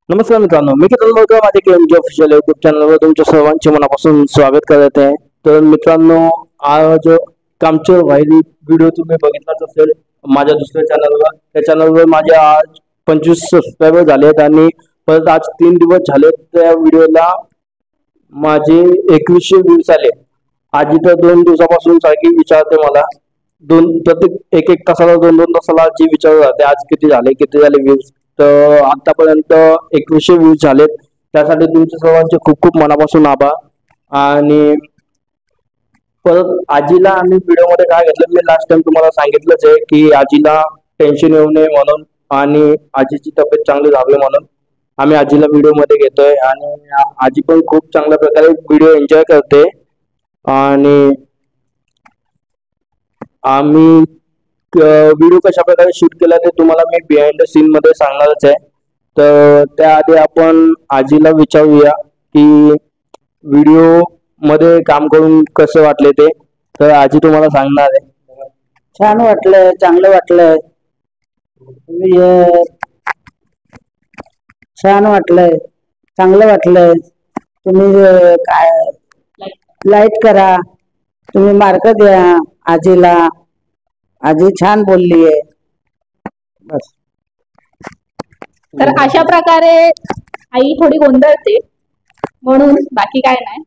नमस्कार मित्रांनो, मी किरण बोलतोय माझ्या केएमजी ऑफिशियल युट्यूब चॅनलवर तुमच्या सर्वांचे मनापासून स्वागत करत आहे। तर मित्रांनो, आज कामचोर व्हायली व्हिडिओ तुम्ही बघितलाच असेल माझ्या दुसऱ्या चॅनलवर। त्या चॅनलवर माझे आज 25 सबस्क्रायबर झालेत आणि परत आज 3 दिवस झाले त्या व्हिडिओला माझे 2100 व्ह्यूज आले। आजी तर 2 दिवसापासून सारखी विचारते मला, प्रत्येक एक तासाला 2-2 तासाला जी विचारत राहते आज किती झाले व्ह्यूज। तर आतापर्यंत 2100 व्ह्यूज झालेत, त्यासाठी तुमच्या सर्वांचे खूप खूप मनापासून आभार। आणि परत आजीला आम्ही व्हिडिओमध्ये काय घेतलं, मी लास्ट टाइम तुम्हाला सांगितलंच आहे की आजीला टेन्शन येऊ नये म्हणून आणि आजीची तब्येत चांगली राहावी म्हणून आम्ही आजीला व्हिडिओमध्ये घेतोय। आणि आजी पण खूप चांगल्या प्रकारे व्हिडिओ एन्जॉय करते। आणि आम्ही व्हिडिओ कशा प्रकारे शूट केला ते तुम्हाला मी बिहाइंड द सीन मध्ये सांगणारच आहे। तर त्याआधी आपण आजीला विचारूया की व्हिडिओ मध्ये काम करून कसं वाटले ते। तर आजी तुम्हाला सांगणार आहे। छान वाटलं, चांगलं वाटलं, छान वाटलंय, चांगलं वाटलंय। तुम्ही काय लाईक करा, तुम्ही मार्क द्या आजीला, आजी छान बोलली आहे बस। तर अशा प्रकारे आई थोडी गोंधळते म्हणून बाकी काय नाही।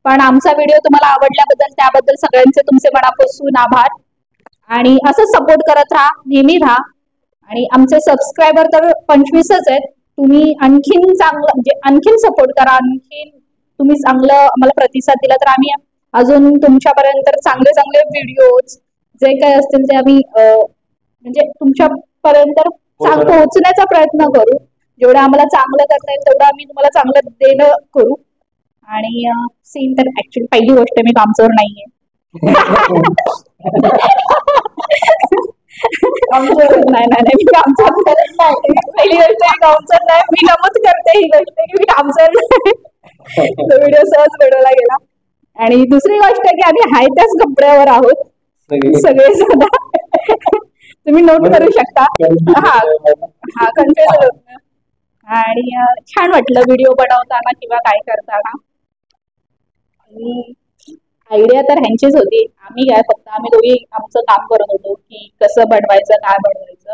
पण आमचा व्हिडिओ तुम्हाला आवडल्याबद्दल त्याबद्दल सगळ्यांचे तुमचे मनापासून आभार। आणि असं सपोर्ट करत राहा, नेहमी राहा। आणि आमचे सबस्क्रायबर तर 25च आहेत, तुम्ही आणखीन चांगलं म्हणजे आणखीन सपोर्ट करा, आणखीन तुम्ही चांगलं आम्हाला प्रतिसाद दिला तर आम्ही अजून तुमच्यापर्यंत चांगले चांगले व्हिडिओज जे काही असतील ते आम्ही म्हणजे तुमच्यापर्यंत पोहोचण्याचा प्रयत्न करू। जेवढं आम्हाला चांगलं करता येईल तेवढं आम्ही तुम्हाला चांगलं देणं करू। आणि सीन तर ऍक्च्युली पहिली गोष्ट मी कामचोर नाहीये। नाही नाही मी कामचोर नाही, पहिली गोष्ट मी कामचोर नाही, मी नमूद करते ही गोष्ट की मी कामचोर नाही। तो व्हिडिओ सहज घडवला गेला। आणि दुसरी गोष्ट की आम्ही हाय त्याच कपड्यावर आहोत सगळे सुद्धा, तुम्ही नोट करू शकता। हा हा कन्फ्युज होत नाही। आणि छान वाटलं व्हिडिओ बनवताना किंवा काय करताना। आणि आयडिया तर ह्यांचीच होती, आम्ही काय फक्त आम्ही दोघी आमचं काम करत होतो की कसं बनवायचं काय बनवायचं।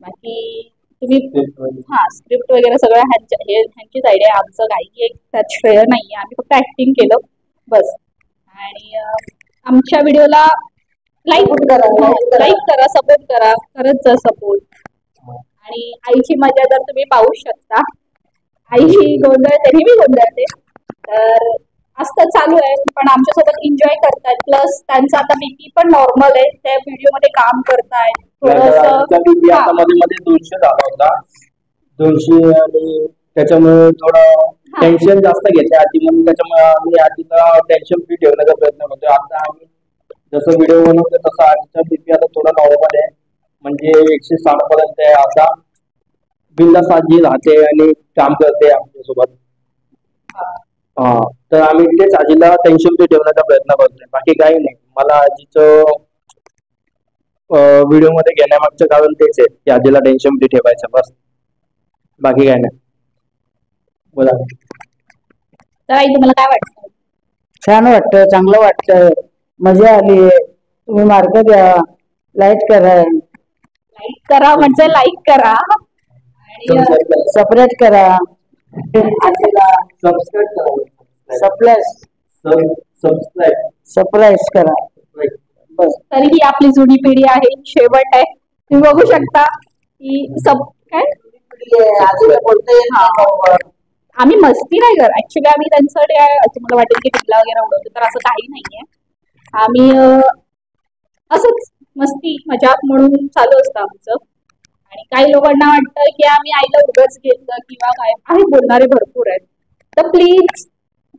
बाकी तुम्ही स्क्रिप्ट वगैरे सगळं ह्यांचीच आयडिया, आमचं काही एक त्यात श्रेय नाहीये, आम्ही फक्त ऍक्टिंग केलं बस। आणि आमच्या व्हिडिओला लाईक करा, सपोर्ट करा, करत जा सपोर्ट। आणि आईची मजा तर तुम्ही पाहू शकता, आईची गोंधळते, नेहमी गोंधळते, तर असतं चालू आहे। पण आमच्यासोबत एन्जॉय करतायत, प्लस त्यांचा आता बीपी पण नॉर्मल आहे, त्या व्हिडिओ मध्ये काम करतायत थोडंसं। मध्ये 200 झाला होता, 200 आणि त्याच्यामुळे थोडं टेन्शन जास्त घेते आजी म्हणून, त्याच्यामुळे आम्ही आजीला टेन्शन फ्री ठेवण्याचा प्रयत्न करतोय। आता आम्ही जसं व्हिडिओ बनवतो तसं आजीचा बीपी आता थोडा नॉर्मल आहे, म्हणजे 160 पर्यंत आहे आता। बिंदास आजी राहते आणि काम करते आमच्यासोबत। तर आम्ही तेच आजीला टेन्शन फ्री ठेवण्याचा प्रयत्न करतोय, बाकी काही नाही। मला आजीचं व्हिडिओ मध्ये घेण्यामागचं कारण तेच आहे की आजीला टेन्शन फ्री ठेवायचं बस, बाकी काय नाही। बोला तर आई तुम्हाला काय वाटतं? छान वाटतं, चांगलं वाटतं, मजा आली आहे। तुम्ही मार्क द्या, लाईक करा, लाईक करा म्हणजे लाईक करा आणि सेपरेट करा, आजीला सबस्क्राईब करा बस। तरी ही आपली जुनी पिढी आहे, शेवट आहे, तुम्ही बघू शकता की काय आम्ही मस्ती नाही करत, ऍक्च्युली आम्ही त्यांच्यासाठी तुम्हाला वाटेल की टिकला वगैरे उडवतो, तर असं काही नाहीये। आम्ही असंच मस्ती मजाक म्हणून चालू असतं आमचं। आणि काही लोकांना वाटतं की आम्ही आईला उगाच घेतलं किंवा काय, आहे बोलणारे भरपूर आहेत, तर प्लीज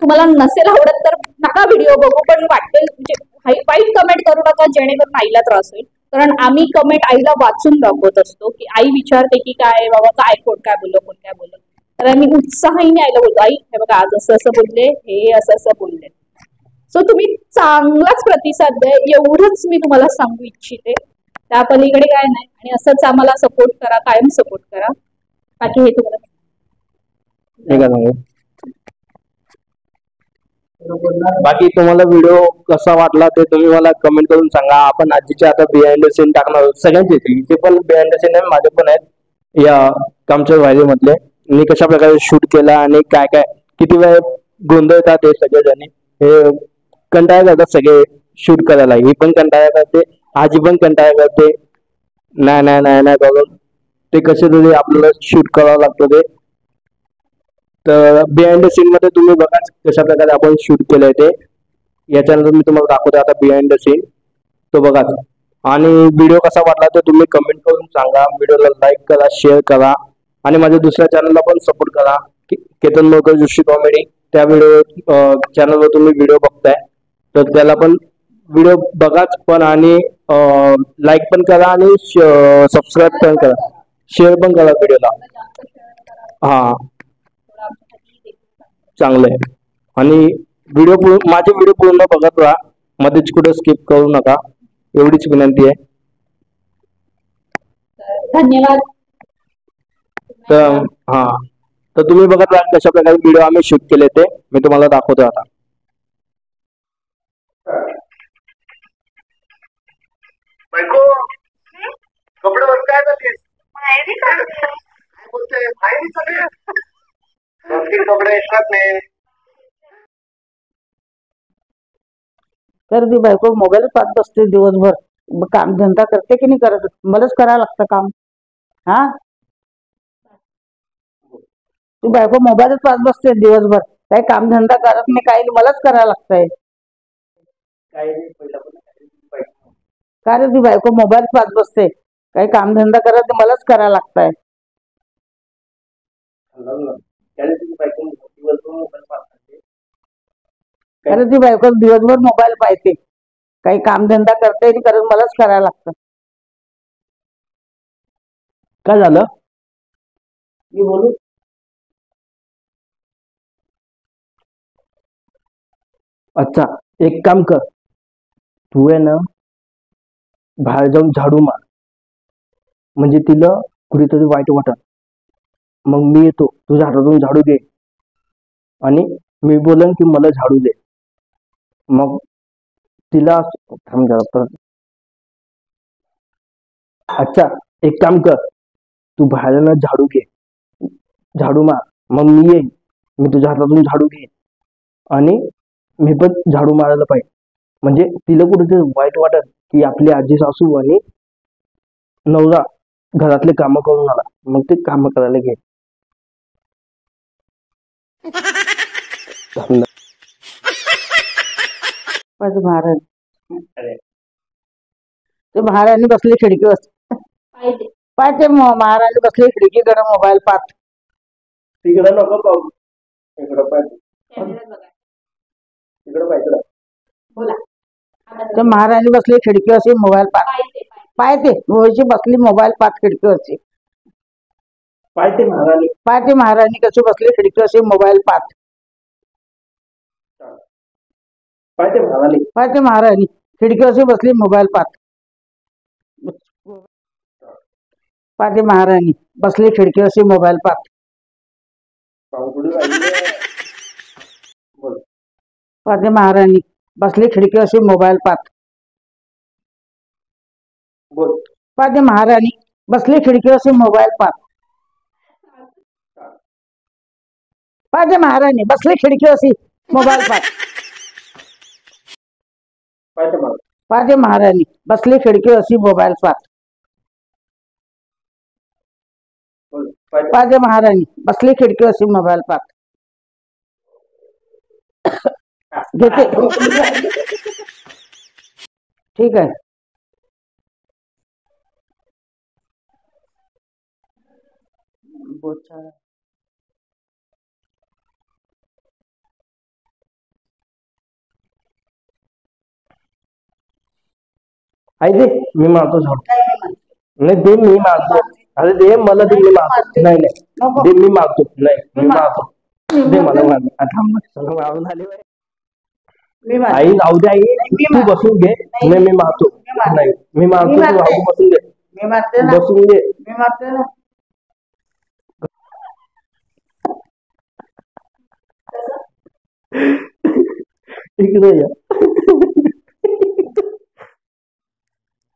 तुम्हाला नसेल आवडत तर नका व्हिडिओ बघू, पण वाटेल म्हणजे वाईट कमेंट करू नका जेणेकरून आईला त्रास होईल। कारण आम्ही कमेंट आईला वाचून दाखवत असतो की आई विचारते की काय बाबा काय कोण काय बोललं, तर आम्ही उत्साहाने आईला बोलतो, आई हे बघा आज असं असं बोलले, हे असं असं बोलले। सो तुम्ही चांगलाच प्रतिसाद द्या, एवढंच मी तुम्हाला सांगू इच्छिते, त्या पलीकडे काय नाही। आणि असंच आम्हाला सपोर्ट करा, कायम सपोर्ट करा, बाकी हे तुम्हाला हे का सांगू. बाकी तुम्हाला व्हिडिओ कसा वाटला ते तुम्ही मला कमेंट करून सांगा. आपण आजीचे आता बिहाइंड द सीन टाकणार आहोत सगळ्यांचे, ते पण बिहाइंड द सीन आहे, माझे पण आहेत या कामचोर व्हायली मधले. मी कशा प्रकारे शूट केला आणि काय काय किती वेळ गोंधळतात हे सगळेजणी, हे कंटाळा करतात सगळे शूट करायला. ही पण कंटाळा करते, आजी पण कंटाळा करते, नाही नाही नाही नाही करून ते कसे तरी आपल्याला शूट करावं लागतं ते. तर बिहाइंड द सीन मध्ये तुम्ही बघा कशा प्रकारे आपण शूट केलंय ते. याच्यानंतर मी तुम्हाला दाखवतो आता बिहाइंड द सीन, तो बघा. आणि व्हिडिओ कसा वाटला ते तुम्ही कमेंट करून सांगा. व्हिडिओला लाईक करा, शेअर करा आणि माझ्या दुसऱ्या चॅनलला पण सपोर्ट करा, केतन मोरकर जोशी कॉमेडी. त्या व्हिडिओ चॅनलवर तुम्ही व्हिडिओ बघताय तर त्याला पण व्हिडिओ बघाच पण, आणि लाईक पण करा आणि सबस्क्राईब पण करा, शेअर पण करा व्हिडिओला. हा, चांगलं आहे. आणि माझे व्हिडिओ पूर्ण बघत राहा, मध्येच कुठे स्किप करू नका, एवढीच विनंती आहे. धन्यवाद. तर हा, तर तुम्ही बघत राहा कशा प्रकारे व्हिडिओ आम्ही शूट केले ते मी तुम्हाला दाखवतो आता. बायको कपडे वर काय जातेस? काय बोलते? माहिती सगळे दोन तीन कपडे येतात नाही. तर ती बायको मोबाईल पाहत बसते दिवसभर. काम धंदा करते की नाही करत? मलाच करावं लागतं काम. हा, ती बायको मोबाईलच पाहत बसते दिवसभर, काही काम धंदा करत नाही, काही नाही, मलाच करावं लागतंय. का रे, ती बायको मोबाईल पाहत बसते, काही काम धंदा करत नाही, मलाच करावं लागतंय. अरे ती बायको दिवसभर मोबाईल पाहते, काही काम धंदा करते नाही करत, मलाच करावं लागतं. काय झालं? मी बोलू? अच्छा, एक काम कर, तू आहे ना बाहेर जाऊन झाडू मार, म्हणजे तिला कुठेतरी वाईट वाटत. मग मी येतो, तुझ्या हातातून झाडू घे आणि मी बोलन की मला झाडू दे. मग तिला थांब जरा परत. अच्छा, एक काम कर, तू बाहेर ना झाडू घे, झाडू मार, मग मी येईन, मी तुझ्या हातातून झाडू घे आणि मी पण झाडू मारायला पाहिजे, म्हणजे तिला कुठेतरी वाईट वाटत की आपली आजी सासू आणि नवरा घरातले कामं करून आला, मग ते काम करायला घे. माझं महाराज ते महाराणी बसली खिडकीवर, पाहते महाराणी बसली खिडकीकडे मोबाईल पाहत. तिकडे नको पाहू, इकडं पाहिजे, तिकडं पाहिजे. ते महाराणी बसली खिडकीवरची मोबाईल पाहत, पाहते मोबाईलची बसली मोबाईल पाहत खिडकीवरची. पाहते महाराणी कशी बसली खिडकीवरची मोबाईल पाहत. पाहते महाराणी खिडकीवरची बसली मोबाईल पाहत. पाहते महाराणी बसली खिडकीवरची मोबाईल पाहत. पाहते महाराणी बसली खिडकीवरची मोबाईल पाहत. पाहते महाराणी बसली खिडकीवरची मोबाईल पाहत. पाहते महाराणी बसली खिडकीवरची मोबाईल पाहत. पाहते महाराणी बसली खिडकीवरची मोबाईल पाहत. पाहते महाराणी बसली खिडकीवरची मोबाईल पाहत. घेते, ठीक आहे. आई दे, मी मारतो झाडू. नाही दे, मी मारतो. अरे दे मला, दे मी मारतो. नाही नाही दे, मी मारतो. नाही मी मारतो, दे मला मारून आले. आई जाऊ दे, आई तू बसून घे. नाही मी मारतो, नाही मी मारतो, तू राहू बसून घे, बसून घे. इकडे या.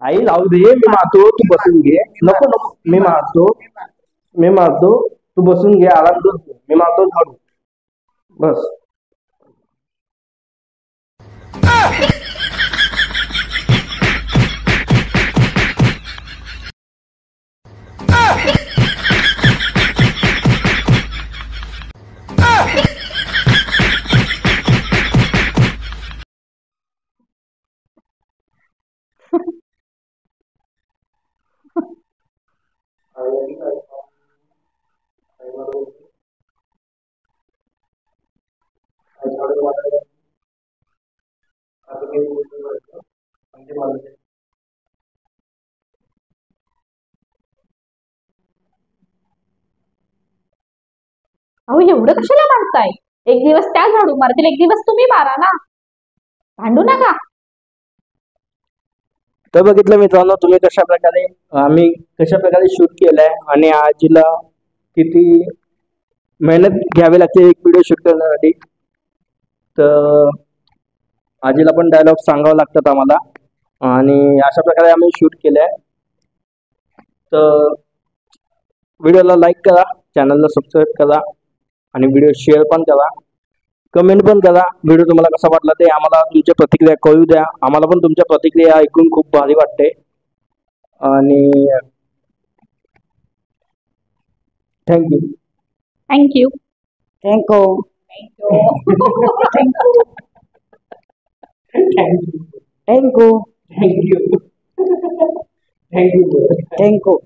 आई लावू दे, मी मारतो, तू बसून घे. नको नको, मी मारतो, तू बसून घे, आराम कर. मी मारतो झाडू. बस. अहो एवढं कशाला मारताय? एक दिवस त्या झाडू मारतील, एक दिवस तुम्ही मारा ना, भांडू नका. तर बघितलं मित्रांनो तुम्ही कशा प्रकारे आम्ही कशा प्रकारे शूट केलंय आणि आजीला किती मेहनत घ्यावी लागते एक व्हिडिओ शूट करण्यासाठी. तर आजीला पण डायलॉग सांगावं लागतात आम्हाला आणि अशा प्रकारे आम्ही शूट केलंय. तर व्हिडिओला लाईक करा, चॅनलला सबस्क्राईब करा आणि व्हिडिओ शेअर पण करा, कमेंट पण करा. व्हिडिओ तुम्हाला कसा वाटला ते आम्हाला तुमच्या प्रतिक्रिया कळू द्या. आम्हाला पण तुमच्या प्रतिक्रिया ऐकून खूप भारी वाटते. आणि thank you. Thank you. Thank you. Thank you. Thank you. Thank you. Thank you.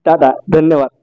Tata. धन्यवाद.